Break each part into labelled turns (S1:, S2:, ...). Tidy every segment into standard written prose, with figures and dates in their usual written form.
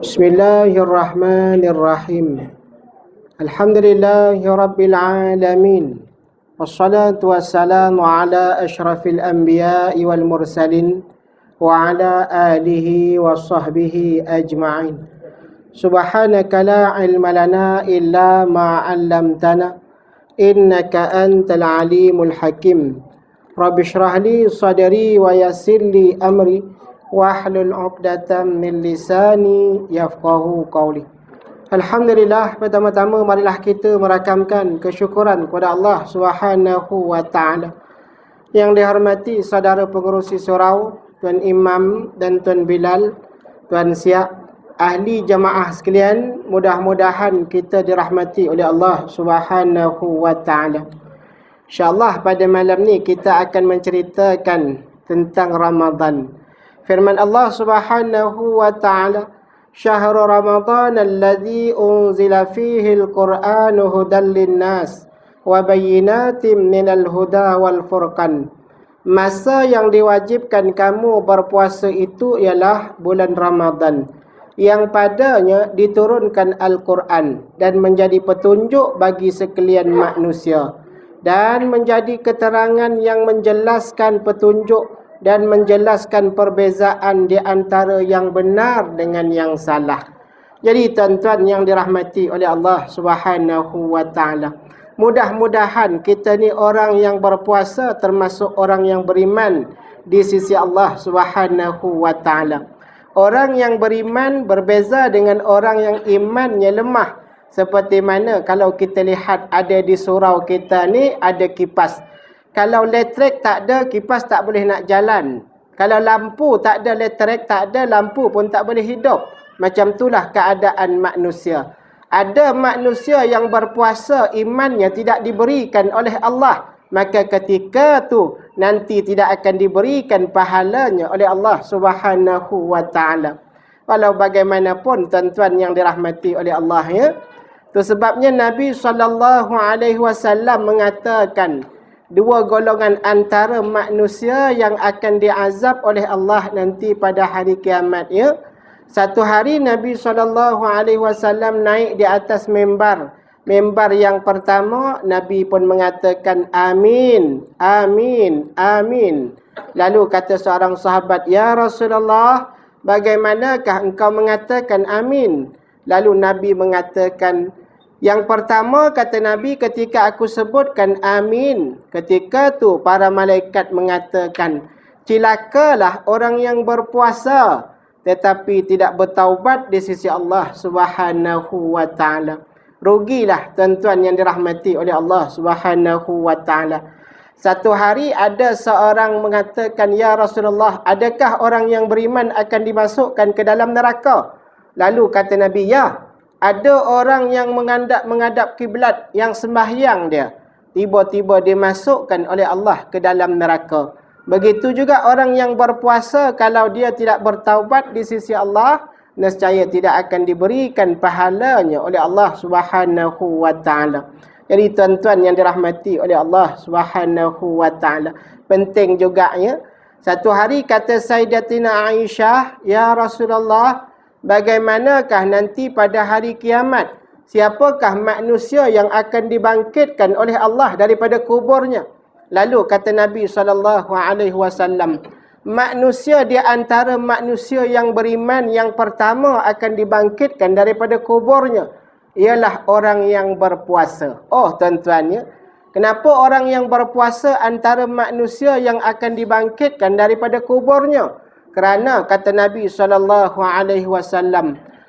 S1: Bismillahirrahmanirrahim. Alhamdulillahi alamin. Wassalatu wassalamu ala asyrafil anbiya'i wal mursalin wa ala alihi wa sahbihi ajma'in. Subhanaka la ilma lana illa ma 'allamtana innaka antal alimul hakim. Rabbi shrah li sadri wa yassir li amri wahlul 'uqdatam min lisani yafqahu qawli. Alhamdulillah, pertama-tama marilah kita merakamkan kesyukuran kepada Allah Subhanahu wa taala. Yang dihormati saudara pengerusi surau, Tuan Imam dan Tuan Bilal, Tuan Siak, ahli jamaah sekalian, mudah-mudahan kita dirahmati oleh Allah Subhanahu wa taala. InsyaAllah pada malam ni kita akan menceritakan tentang Ramadan. Firman Allah Subhanahu wa ta'ala, Syahrul Ramadan alladhi unzila fihi al-Qur'anu hudan linnas wa bayyinatin minal huda wal furqan. Masa yang diwajibkan kamu berpuasa itu ialah bulan Ramadan, yang padanya diturunkan Al-Quran dan menjadi petunjuk bagi sekalian manusia, dan menjadi keterangan yang menjelaskan petunjuk dan menjelaskan perbezaan di antara yang benar dengan yang salah. Jadi tuan-tuan yang dirahmati oleh Allah Subhanahu wa taala, mudah-mudahan kita ni orang yang berpuasa termasuk orang yang beriman di sisi Allah Subhanahu wa taala. Orang yang beriman berbeza dengan orang yang imannya lemah. Seperti mana kalau kita lihat ada di surau kita ni ada kipas. Kalau elektrik tak ada, kipas tak boleh nak jalan. Kalau lampu tak ada, elektrik tak ada, lampu pun tak boleh hidup. Macam itulah keadaan manusia. Ada manusia yang berpuasa, imannya tidak diberikan oleh Allah. Maka ketika tu nanti tidak akan diberikan pahalanya oleh Allah Subhanahu wa taala. Walau bagaimanapun tuan-tuan yang dirahmati oleh Allah ya. Itu sebabnya Nabi SAW mengatakan dua golongan antara manusia yang akan diazab oleh Allah nanti pada hari kiamat ya. Satu hari Nabi SAW naik di atas mimbar. Mimbar yang pertama Nabi pun mengatakan amin, amin, amin. Lalu kata seorang sahabat, ya Rasulullah, bagaimanakah engkau mengatakan amin? Lalu Nabi mengatakan, yang pertama kata Nabi, ketika aku sebutkan amin, ketika tu para malaikat mengatakan, cilakalah orang yang berpuasa tetapi tidak bertaubat di sisi Allah Subhanahu wa taala. Rugilah tuan-tuan yang dirahmati oleh Allah Subhanahu wa taala. Satu hari ada seorang mengatakan, ya Rasulullah, adakah orang yang beriman akan dimasukkan ke dalam neraka? Lalu kata Nabi, ya, ada orang yang menghadap kiblat, yang sembahyang dia, tiba-tiba dimasukkan oleh Allah ke dalam neraka. Begitu juga orang yang berpuasa, kalau dia tidak bertaubat di sisi Allah, nescaya tidak akan diberikan pahalanya oleh Allah Subhanahu wa taala. Jadi tuan-tuan yang dirahmati oleh Allah Subhanahu wa taala, penting juga ya. Satu hari kata Sayyidatina Aisyah, ya Rasulullah, bagaimanakah nanti pada hari kiamat? Siapakah manusia yang akan dibangkitkan oleh Allah daripada kuburnya? Lalu kata Nabi SAW, manusia di antara manusia yang beriman yang pertama akan dibangkitkan daripada kuburnya ialah orang yang berpuasa. Oh tuan-tuan ya, kenapa orang yang berpuasa antara manusia yang akan dibangkitkan daripada kuburnya? Kerana kata Nabi SAW,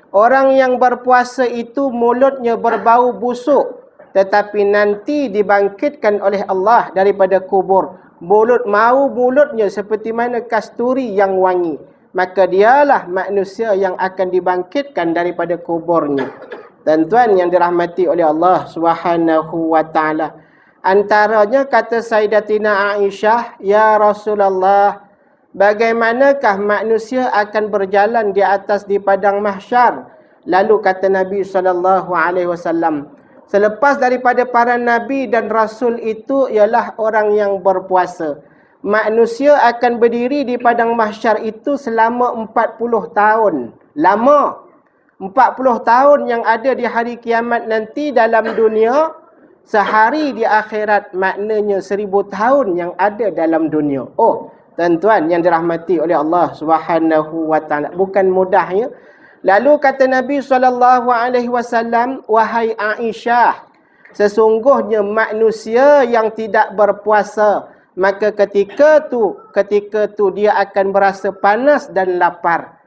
S1: orang yang berpuasa itu mulutnya berbau busuk, tetapi nanti dibangkitkan oleh Allah daripada kubur. Mulutnya seperti mana kasturi yang wangi. Maka dialah manusia yang akan dibangkitkan daripada kuburnya. Tuan-tuan yang dirahmati oleh Allah Subhanahu wa taala. Antaranya kata Sayyidatina Aisyah, ya Rasulullah, bagaimanakah manusia akan berjalan di atas di padang mahsyar? Lalu kata Nabi SAW, selepas daripada para nabi dan rasul itu ialah orang yang berpuasa. Manusia akan berdiri di padang mahsyar itu selama 40 tahun. Lama. 40 tahun yang ada di hari kiamat nanti dalam dunia, sehari di akhirat maknanya 1000 tahun yang ada dalam dunia. Oh, tuan-tuan yang dirahmati oleh Allah Subhanahu wa taala, bukan mudahnya. Lalu kata Nabi SAW, wahai Aisyah, sesungguhnya manusia yang tidak berpuasa, maka ketika tu dia akan berasa panas dan lapar.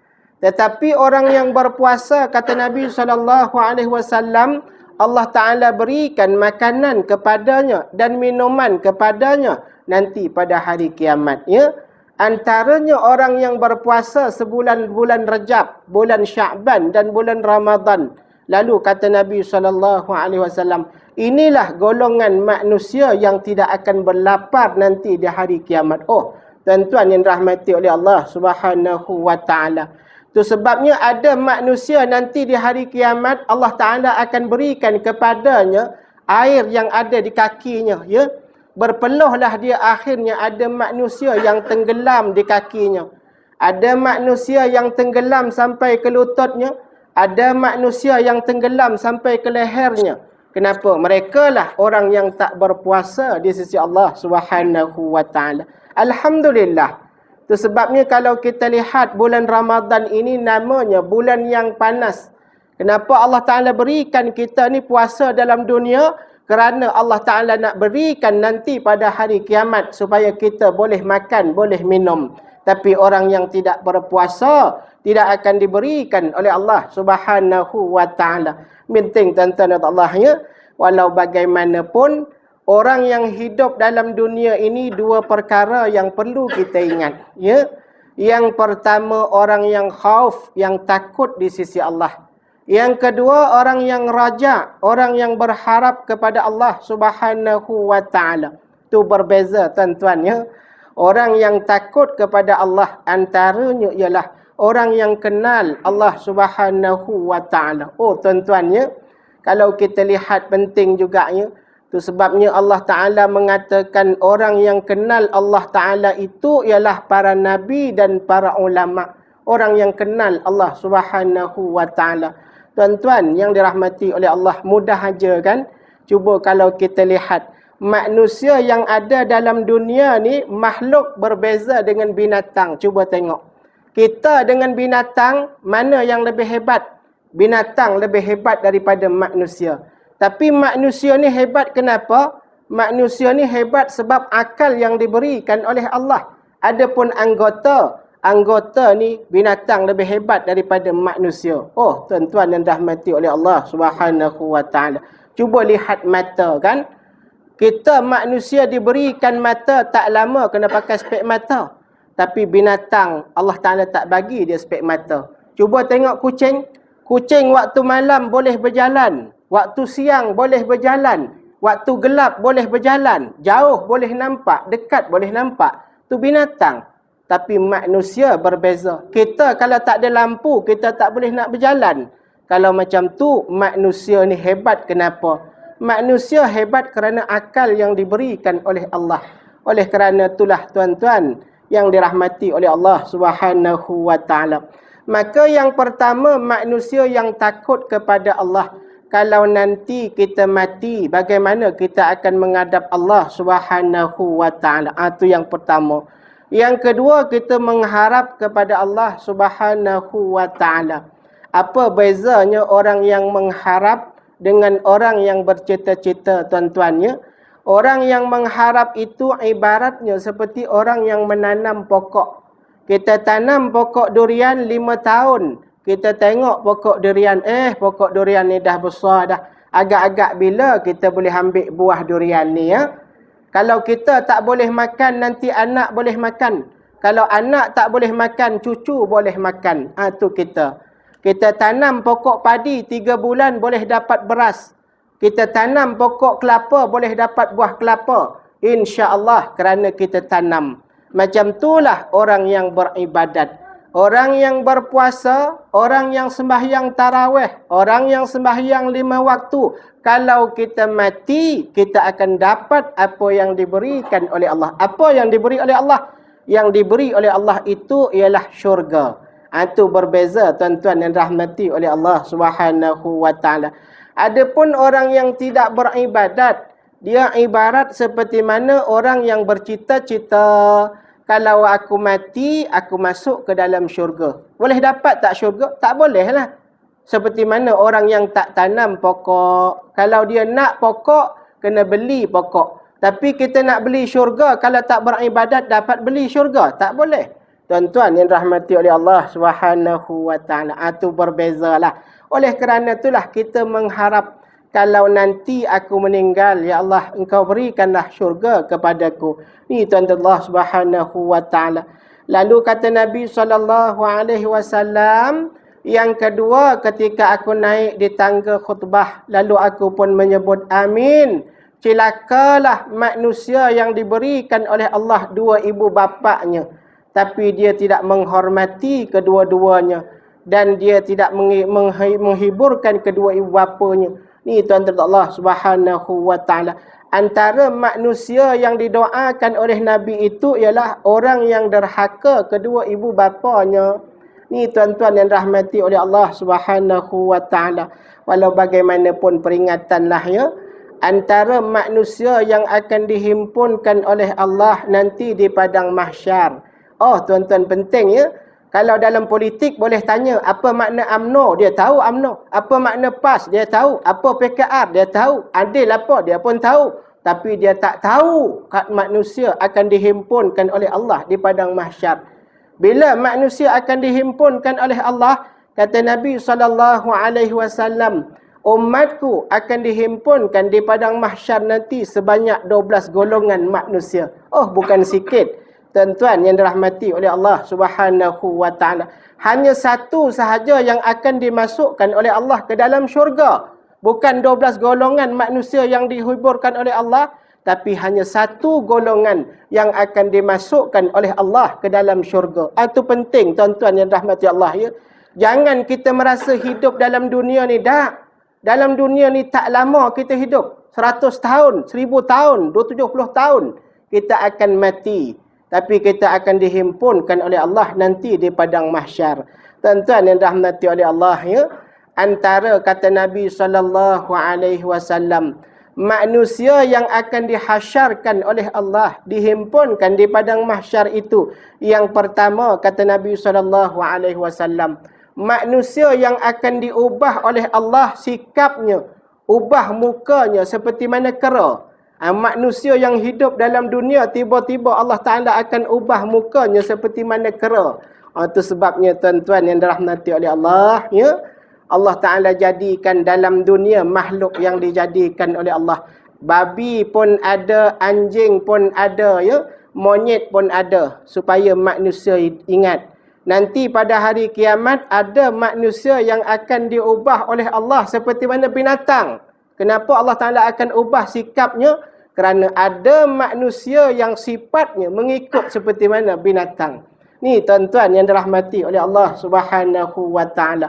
S1: Tetapi orang yang berpuasa, kata Nabi SAW, Allah Ta'ala berikan makanan kepadanya dan minuman kepadanya nanti pada hari kiamat. Ya? Antaranya orang yang berpuasa sebulan bulan Rajab, bulan Sya'ban dan bulan Ramadan. Lalu kata Nabi SAW, inilah golongan manusia yang tidak akan berlapar nanti di hari kiamat. Oh, tuan-tuan yang rahmati oleh Allah Subhanahu wa taala. Itu sebabnya ada manusia nanti di hari kiamat, Allah Ta'ala akan berikan kepadanya air yang ada di kakinya. Ya? Berpeluhlah dia, akhirnya ada manusia yang tenggelam di kakinya. Ada manusia yang tenggelam sampai ke lututnya. Ada manusia yang tenggelam sampai ke lehernya. Kenapa? Mereka lah orang yang tak berpuasa di sisi Allah Subhanahu wa taala. Alhamdulillah. Itu sebabnya kalau kita lihat bulan Ramadan ini namanya bulan yang panas. Kenapa Allah Ta'ala berikan kita ni puasa dalam dunia? Kerana Allah Ta'ala nak berikan nanti pada hari kiamat supaya kita boleh makan, boleh minum. Tapi orang yang tidak berpuasa tidak akan diberikan oleh Allah Subhanahu wa taala. Penting tuan-tuan Allah ya, walau bagaimanapun orang yang hidup dalam dunia ini, dua perkara yang perlu kita ingat, ya. Yang pertama, orang yang khauf, yang takut di sisi Allah. Yang kedua, orang yang raja, orang yang berharap kepada Allah Subhanahu wa taala. Itu berbeza tuan-tuan ya. Orang yang takut kepada Allah antaranya ialah orang yang kenal Allah Subhanahu wa taala. Oh tuan-tuan ya, kalau kita lihat penting juga ya. Itu sebabnya Allah Ta'ala mengatakan orang yang kenal Allah Ta'ala itu ialah para nabi dan para ulama. Orang yang kenal Allah Subhanahu wa taala. Tuan-tuan yang dirahmati oleh Allah, mudah aja kan? Cuba kalau kita lihat manusia yang ada dalam dunia ni, makhluk berbeza dengan binatang. Cuba tengok. Kita dengan binatang, mana yang lebih hebat? Binatang lebih hebat daripada manusia. Tapi manusia ni hebat kenapa? Manusia ni hebat sebab akal yang diberikan oleh Allah. Adapun anggota ni binatang lebih hebat daripada manusia. Oh, tuan-tuan yang dirahmati oleh Allah Subhanahu wa taala. Cuba lihat mata kan? Kita manusia diberikan mata, tak lama kena pakai spek mata. Tapi binatang Allah Taala tak bagi dia spek mata. Cuba tengok kucing. Kucing waktu malam boleh berjalan. Waktu siang boleh berjalan. Waktu gelap boleh berjalan. Jauh boleh nampak. Dekat boleh nampak. Itu binatang. Tapi manusia berbeza. Kita kalau tak ada lampu, kita tak boleh nak berjalan. Kalau macam tu, manusia ni hebat. Kenapa? Manusia hebat kerana akal yang diberikan oleh Allah. Oleh kerana itulah tuan-tuan yang dirahmati oleh Allah Subhanahu wa taala. Maka yang pertama, manusia yang takut kepada Allah. Kalau nanti kita mati, bagaimana kita akan menghadap Allah Subhanahu wa taala? Itu yang pertama. Yang kedua, kita mengharap kepada Allah Subhanahu wa taala. Apa bezanya orang yang mengharap dengan orang yang bercita-cita, tuan-tuannya? Orang yang mengharap itu ibaratnya seperti orang yang menanam pokok. Kita tanam pokok durian 5 tahun. Kita tengok pokok durian, pokok durian ni dah besar dah. Agak-agak bila kita boleh ambil buah durian ni ya? Kalau kita tak boleh makan, nanti anak boleh makan. Kalau anak tak boleh makan, cucu boleh makan. Itu kita. Kita tanam pokok padi 3 bulan boleh dapat beras. Kita tanam pokok kelapa boleh dapat buah kelapa. InsyaAllah kerana kita tanam. Macam itulah orang yang beribadat. Orang yang berpuasa, orang yang sembahyang tarawih, orang yang sembahyang 5 waktu. Kalau kita mati, kita akan dapat apa yang diberikan oleh Allah. Apa yang diberi oleh Allah? Yang diberi oleh Allah itu ialah syurga. Itu berbeza tuan-tuan yang rahmati oleh Allah Subhanahu wa taala. Adapun orang yang tidak beribadat, dia ibarat seperti mana orang yang bercita-cita, kalau aku mati, aku masuk ke dalam syurga. Boleh dapat tak syurga? Tak boleh lah. Seperti mana orang yang tak tanam pokok. Kalau dia nak pokok, kena beli pokok. Tapi kita nak beli syurga, kalau tak beribadat, dapat beli syurga? Tak boleh. Tuan-tuan yang rahmati oleh Allah Subhanahu wa taala, itu berbezalah. Oleh kerana itulah kita mengharap, kalau nanti aku meninggal, ya Allah, engkau berikanlah syurga kepadaku. Ni tuan-tuan Allah Subhanahu wa taala. Lalu kata Nabi SAW, yang kedua, ketika aku naik di tangga khutbah, lalu aku pun menyebut amin. Celakalah manusia yang diberikan oleh Allah dua ibu bapaknya, tapi dia tidak menghormati kedua-duanya, dan dia tidak menghiburkan kedua ibu bapanya. Ni tuan-tuan Allah Subhanahu wa taala. Antara manusia yang didoakan oleh Nabi itu ialah orang yang derhaka kedua ibu bapanya. Ni tuan-tuan yang rahmati oleh Allah Subhanahu wa taala. Walau bagaimanapun peringatanlah ya, antara manusia yang akan dihimpunkan oleh Allah nanti di padang mahsyar. Oh tuan-tuan, penting ya. Kalau dalam politik boleh tanya, apa makna UMNO? Dia tahu UMNO. Apa makna PAS? Dia tahu. Apa PKR? Dia tahu. Adil apa? Dia pun tahu. Tapi dia tak tahu manusia akan dihimpunkan oleh Allah di padang mahsyar. Bila manusia akan dihimpunkan oleh Allah, kata Nabi SAW, umatku akan dihimpunkan di padang mahsyar nanti sebanyak 12 golongan manusia. Oh, bukan sikit. Tuan-tuan yang dirahmati oleh Allah Subhanahu wa taala. Hanya satu sahaja yang akan dimasukkan oleh Allah ke dalam syurga. Bukan 12 golongan manusia yang dihiburkan oleh Allah, tapi hanya satu golongan yang akan dimasukkan oleh Allah ke dalam syurga. Itu penting tuan-tuan yang dirahmati Allah ya. Jangan kita merasa hidup dalam dunia ni dah. Dalam dunia ni tak lama kita hidup. 100 tahun, 1000 tahun, 270 tahun kita akan mati. Tapi kita akan dihimpunkan oleh Allah nanti di padang mahsyar. Tuan-tuan yang dirahmati oleh Allah ya, antara kata Nabi SAW, manusia yang akan dihasyarkan oleh Allah, dihimpunkan di padang mahsyar itu, yang pertama kata Nabi SAW, manusia yang akan diubah oleh Allah sikapnya, ubah mukanya seperti mana kera. Manusia yang hidup dalam dunia, tiba-tiba Allah Ta'ala akan ubah mukanya seperti mana kera. Itu sebabnya tuan-tuan yang dirahmati oleh Allah ya, Allah Ta'ala jadikan dalam dunia makhluk yang dijadikan oleh Allah. Babi pun ada, anjing pun ada ya, monyet pun ada, supaya manusia ingat. Nanti pada hari kiamat ada manusia yang akan diubah oleh Allah seperti mana binatang. Kenapa Allah Ta'ala akan ubah sikapnya? Kerana ada manusia yang sifatnya mengikut seperti mana binatang. Ni tuan-tuan yang dirahmati oleh Allah Subhanahu wa taala.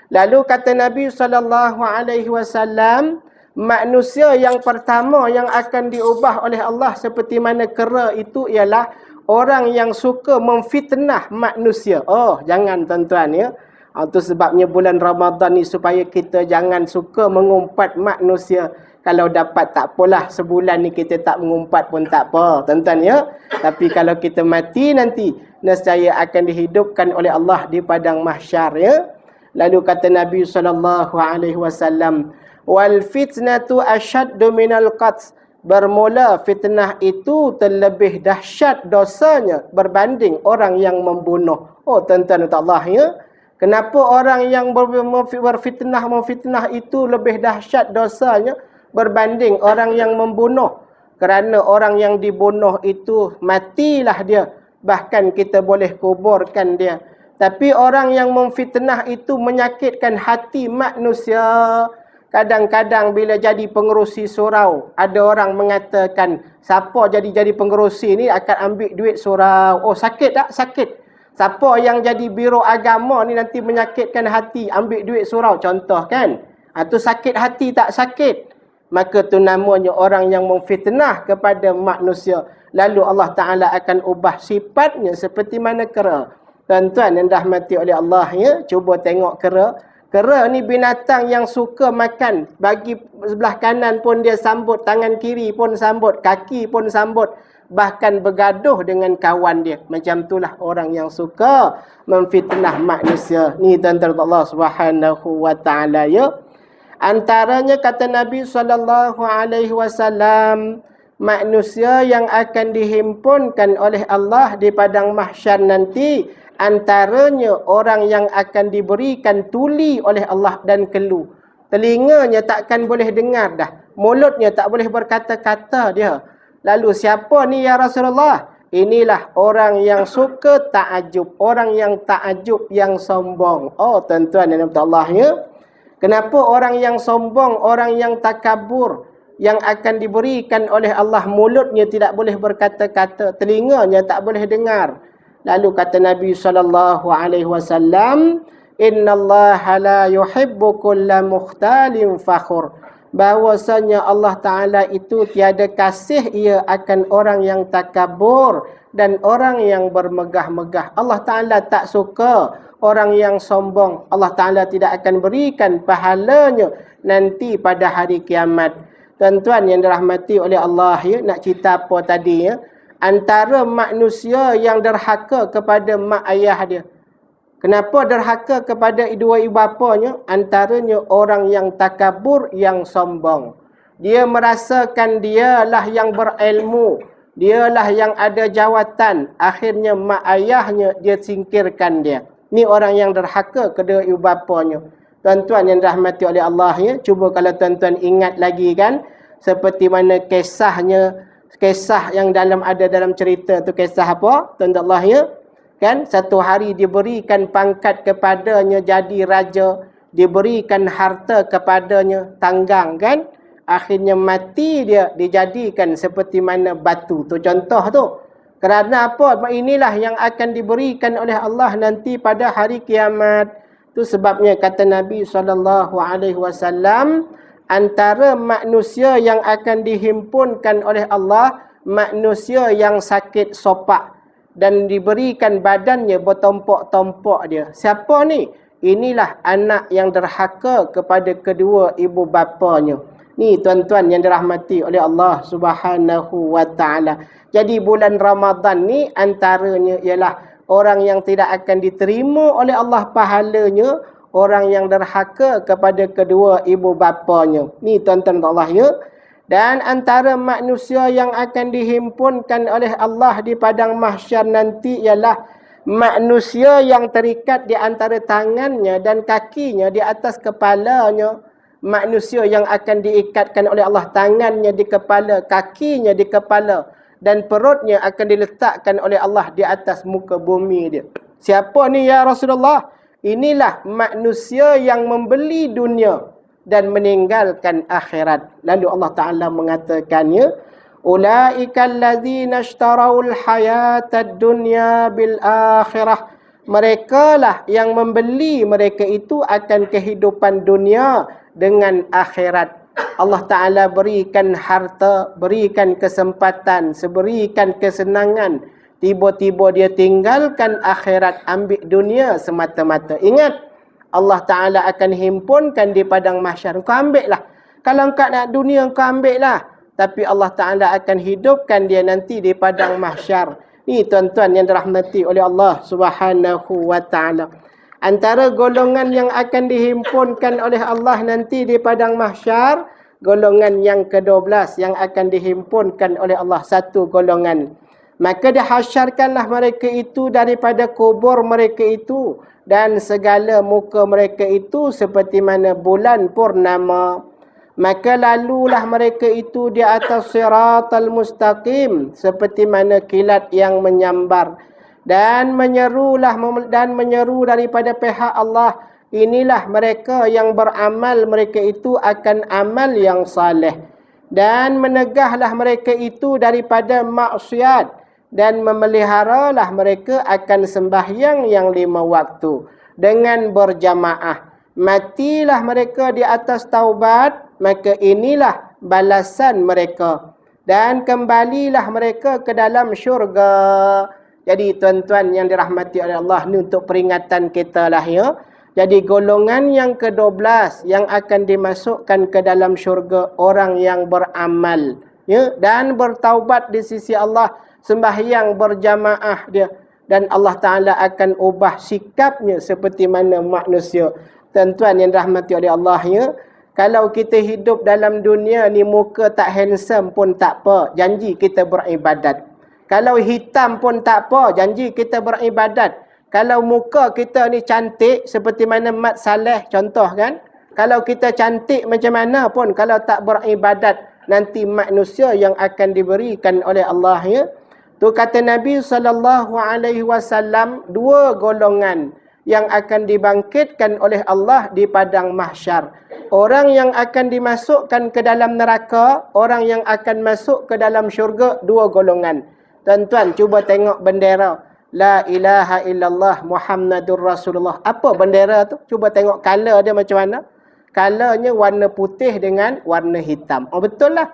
S1: Lalu kata Nabi SAW, manusia yang pertama yang akan diubah oleh Allah seperti mana kera itu ialah orang yang suka memfitnah manusia. Oh, jangan tuan-tuan ya. Itu sebabnya bulan Ramadan ni supaya kita jangan suka mengumpat manusia. Kalau dapat tak apalah, sebulan ni kita tak mengumpat pun tak apa, tuan-tuan ya. Tapi kalau kita mati nanti, nescaya akan dihidupkan oleh Allah di padang mahsyar ya. Lalu kata Nabi SAW, wal fitnatu asyaddu minal qatl. Bermula fitnah itu terlebih dahsyat dosanya berbanding orang yang membunuh. Oh tuan-tuan Allah ya. Kenapa orang yang memfitnah itu lebih dahsyat dosanya berbanding orang yang membunuh? Kerana orang yang dibunuh itu matilah dia, bahkan kita boleh kuburkan dia. Tapi orang yang memfitnah itu menyakitkan hati manusia. Kadang-kadang bila jadi pengerusi surau, ada orang mengatakan, siapa jadi pengerusi ni akan ambil duit surau. Oh, sakit tak? Sakit. Siapa yang jadi biro agama ni nanti menyakitkan hati, ambil duit surau, contoh kan? Itu sakit hati tak? Sakit. Maka tu namanya orang yang memfitnah kepada manusia. Lalu Allah Ta'ala akan ubah sifatnya seperti mana kera. Tuan-tuan yang dirahmati oleh Allah ya, cuba tengok kera. Kera ni binatang yang suka makan. Bagi sebelah kanan pun dia sambut, tangan kiri pun sambut, kaki pun sambut. Bahkan bergaduh dengan kawan dia. Macam itulah orang yang suka memfitnah manusia. Ni tuan-tuan Allah Subhanahu wa taala ya. Antaranya kata Nabi SAW, manusia yang akan dihimpunkan oleh Allah di padang mahsyar nanti, antaranya orang yang akan diberikan tuli oleh Allah dan kelu. Telinganya takkan boleh dengar dah. Mulutnya tak boleh berkata-kata dia. Lalu siapa ni ya Rasulullah? Inilah orang yang suka ta'ajub. Orang yang ta'ajub, yang sombong. Oh tuan-tuan dan puan-puan Allah ya. Kenapa orang yang sombong, orang yang takabur, yang akan diberikan oleh Allah mulutnya tidak boleh berkata-kata, telinganya tak boleh dengar. Lalu kata Nabi SAW, innallaha la yuhibbu kulla mukhtalin fakhur. Bahwasanya Allah Ta'ala itu tiada kasih ia akan orang yang takabur dan orang yang bermegah-megah. Allah Ta'ala tak suka orang yang sombong. Allah Ta'ala tidak akan berikan pahalanya nanti pada hari kiamat. Tuan-tuan yang dirahmati oleh Allah ya, nak cerita apa tadi ya? Antara manusia yang derhaka kepada mak ayah dia. Kenapa derhaka kepada dua ibu bapanya? Antaranya orang yang takabur, yang sombong. Dia merasakan dialah yang berilmu, dialah yang ada jawatan. Akhirnya mak ayahnya dia singkirkan dia. Ni orang yang derhaka kedua ibu bapanya. Tuan-tuan yang dirahmati oleh Allah ya, cuba kalau tuan-tuan ingat lagi kan, seperti mana kisahnya, kisah yang ada dalam cerita tu, kisah apa? Tuan-tuan Allah ya, kan satu hari diberikan pangkat kepadanya jadi raja, diberikan harta kepadanya, tanggang kan, akhirnya mati dia, dijadikan seperti mana batu tu, contoh tu. Kerana apa? Inilah yang akan diberikan oleh Allah nanti pada hari kiamat. Itu sebabnya kata Nabi SAW, antara manusia yang akan dihimpunkan oleh Allah, manusia yang sakit sopak dan diberikan badannya bertompok-tompok dia. Siapa ni? Inilah anak yang derhaka kepada kedua ibu bapanya. Ni tuan-tuan yang dirahmati oleh Allah Subhanahu wa taala. Jadi bulan Ramadan ni antaranya ialah orang yang tidak akan diterima oleh Allah pahalanya, orang yang derhaka kepada kedua ibu bapanya. Ni tuan-tuan Allah ya. Dan antara manusia yang akan dihimpunkan oleh Allah di padang mahsyar nanti ialah manusia yang terikat di antara tangannya dan kakinya di atas kepalanya. Manusia yang akan diikatkan oleh Allah, tangannya di kepala, kakinya di kepala, dan perutnya akan diletakkan oleh Allah di atas muka bumi dia. Siapa ni ya Rasulullah? Inilah manusia yang membeli dunia dan meninggalkan akhirat. Lalu Allah Ta'ala mengatakannya, ulaika allazina ishtarawul hayatad dunya bil akhirah. Mereka lah yang membeli mereka itu akan kehidupan dunia dengan akhirat. Allah Ta'ala berikan harta, berikan kesempatan, berikan kesenangan. Tiba-tiba dia tinggalkan akhirat, ambil dunia semata-mata. Ingat, Allah Ta'ala akan himpunkan di padang mahsyar. Kau ambil lah. Kalau kau nak dunia, kau ambil lah. Tapi Allah Ta'ala akan hidupkan dia nanti di padang mahsyar. Ni tuan-tuan yang dirahmati oleh Allah Subhanahu wa ta'ala. Antara golongan yang akan dihimpunkan oleh Allah nanti di padang mahsyar, golongan yang ke-12 yang akan dihimpunkan oleh Allah, satu golongan. Maka dihasyarkanlah mereka itu daripada kubur mereka itu, dan segala muka mereka itu seperti mana bulan purnama. Maka lalulah mereka itu di atas siratal mustaqim, seperti mana kilat yang menyambar. Dan menyeru daripada pihak Allah, inilah mereka yang beramal, mereka itu akan amal yang saleh. Dan menegahlah mereka itu daripada maksiat, dan memeliharalah mereka akan sembahyang yang 5 waktu dengan berjamaah. Matilah mereka di atas taubat, maka inilah balasan mereka. Dan kembalilah mereka ke dalam syurga. Jadi tuan-tuan yang dirahmati oleh Allah, ni untuk peringatan kita lah ya. Jadi golongan yang ke-12 yang akan dimasukkan ke dalam syurga orang yang beramal ya dan bertaubat di sisi Allah, sembahyang berjamaah dia, dan Allah Taala akan ubah sikapnya seperti mana manusia. Tuan-tuan yang dirahmati oleh Allah ya, kalau kita hidup dalam dunia ni muka tak handsome pun tak apa, janji kita beribadat. Kalau hitam pun tak apa, janji kita beribadat. Kalau muka kita ni cantik seperti mana Mat Saleh contoh kan, kalau kita cantik macam mana pun, kalau tak beribadat, nanti manusia yang akan diberikan oleh Allah ya. Tu kata Nabi SAW, dua golongan yang akan dibangkitkan oleh Allah di padang mahsyar. Orang yang akan dimasukkan ke dalam neraka, orang yang akan masuk ke dalam syurga, dua golongan. Tuan-tuan cuba tengok bendera La ilaha illallah Muhammadur Rasulullah. Apa bendera tu? Cuba tengok color dia macam mana. Colornya warna putih dengan warna hitam. Oh betul lah.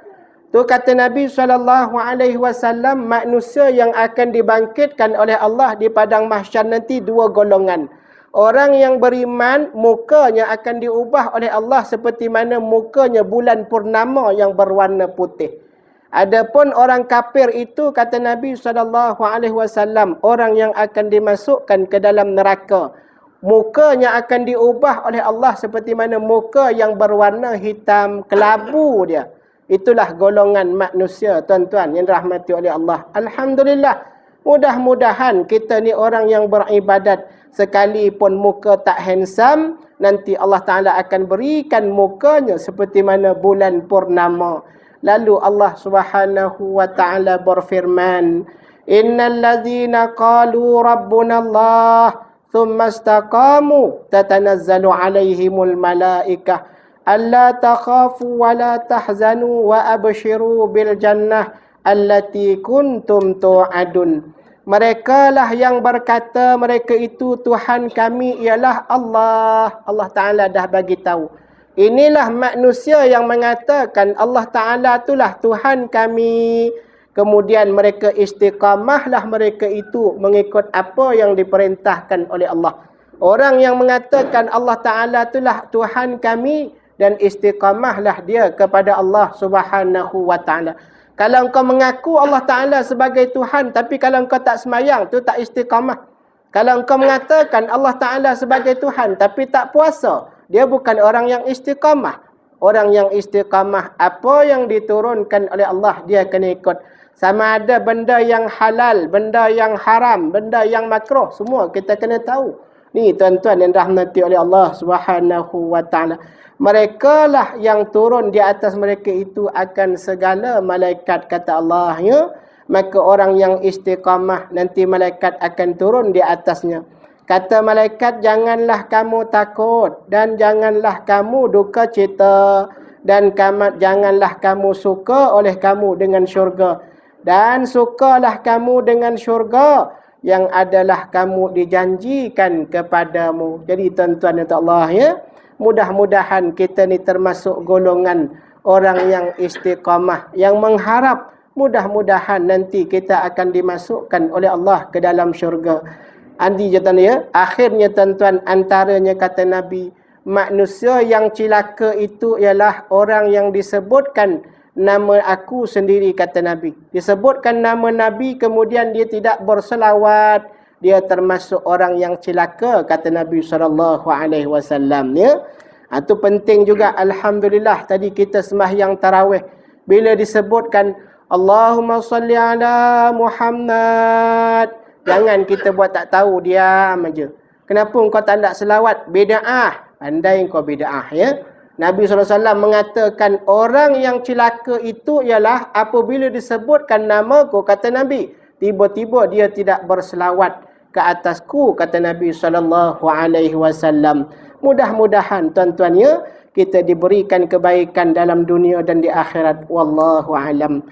S1: Tu kata Nabi SAW, manusia yang akan dibangkitkan oleh Allah di padang mahsyar nanti dua golongan. Orang yang beriman, mukanya akan diubah oleh Allah seperti mana mukanya bulan purnama yang berwarna putih. Adapun orang kafir itu, kata Nabi SAW, orang yang akan dimasukkan ke dalam neraka, mukanya akan diubah oleh Allah seperti mana muka yang berwarna hitam kelabu dia. Itulah golongan manusia, tuan-tuan yang dirahmati oleh Allah. Alhamdulillah, mudah-mudahan kita ni orang yang beribadat, sekalipun muka tak handsome, nanti Allah Ta'ala akan berikan mukanya seperti mana bulan purnama. Lalu Allah Subhanahu wa Ta'ala berfirman, Innal ladzina qalu rabbuna Allah thumma istaqamu tatanazzalu alaihimul malaikah alla takhafu wa la tahzanu wa abshiru bil jannah allati kuntum tu'adun. Mereka lah yang berkata mereka itu Tuhan kami ialah Allah. Allah Ta'ala dah bagi tahu. Inilah manusia yang mengatakan Allah Ta'ala itulah Tuhan kami. Kemudian mereka istiqamahlah mereka itu mengikut apa yang diperintahkan oleh Allah. Orang yang mengatakan Allah Ta'ala itulah Tuhan kami dan istiqamahlah dia kepada Allah Subhanahu wa Ta'ala. Kalau engkau mengaku Allah Ta'ala sebagai Tuhan, tapi kalau engkau tak semayang, tu tak istiqamah. Kalau engkau mengatakan Allah Ta'ala sebagai Tuhan, tapi tak puasa, dia bukan orang yang istiqamah. Orang yang istiqamah, apa yang diturunkan oleh Allah, dia kena ikut. Sama ada benda yang halal, benda yang haram, benda yang makruh, semua kita kena tahu. Ni tuan-tuan yang rahmati oleh Allah Subhanahu wa Ta'ala. Mereka lah yang turun di atas mereka itu akan segala malaikat, kata Allah ya. Maka orang yang istiqamah nanti malaikat akan turun di atasnya. Kata malaikat, janganlah kamu takut dan janganlah kamu duka cita dan janganlah kamu suka oleh kamu dengan syurga. Dan sukalah kamu dengan syurga yang adalah kamu dijanjikan kepadamu. Jadi tuan-tuan dan Allah ya, mudah-mudahan kita ni termasuk golongan orang yang istiqamah, yang mengharap mudah-mudahan nanti kita akan dimasukkan oleh Allah ke dalam syurga. Andi je tuan ya. Akhirnya tuan-tuan, antaranya kata Nabi, manusia yang cilaka itu ialah orang yang disebutkan nama aku sendiri, kata Nabi. Disebutkan nama Nabi kemudian dia tidak berselawat, dia termasuk orang yang cilaka, kata Nabi SAW ya. Itu penting juga. Alhamdulillah tadi kita sembahyang tarawih, bila disebutkan Allahumma salli ala Muhammad, jangan kita buat tak tahu, diam aja. Kenapa engkau tak nak selawat? Bida'ah. Pandai engkau bida'ah ya. Nabi SAW mengatakan orang yang cilaka itu ialah apabila disebutkan nama ku, kata Nabi, tiba-tiba dia tidak berselawat ke atasku, kata Nabi SAW. Mudah-mudahan tuan-tuan ya, kita diberikan kebaikan dalam dunia dan di akhirat. Wallahu alam.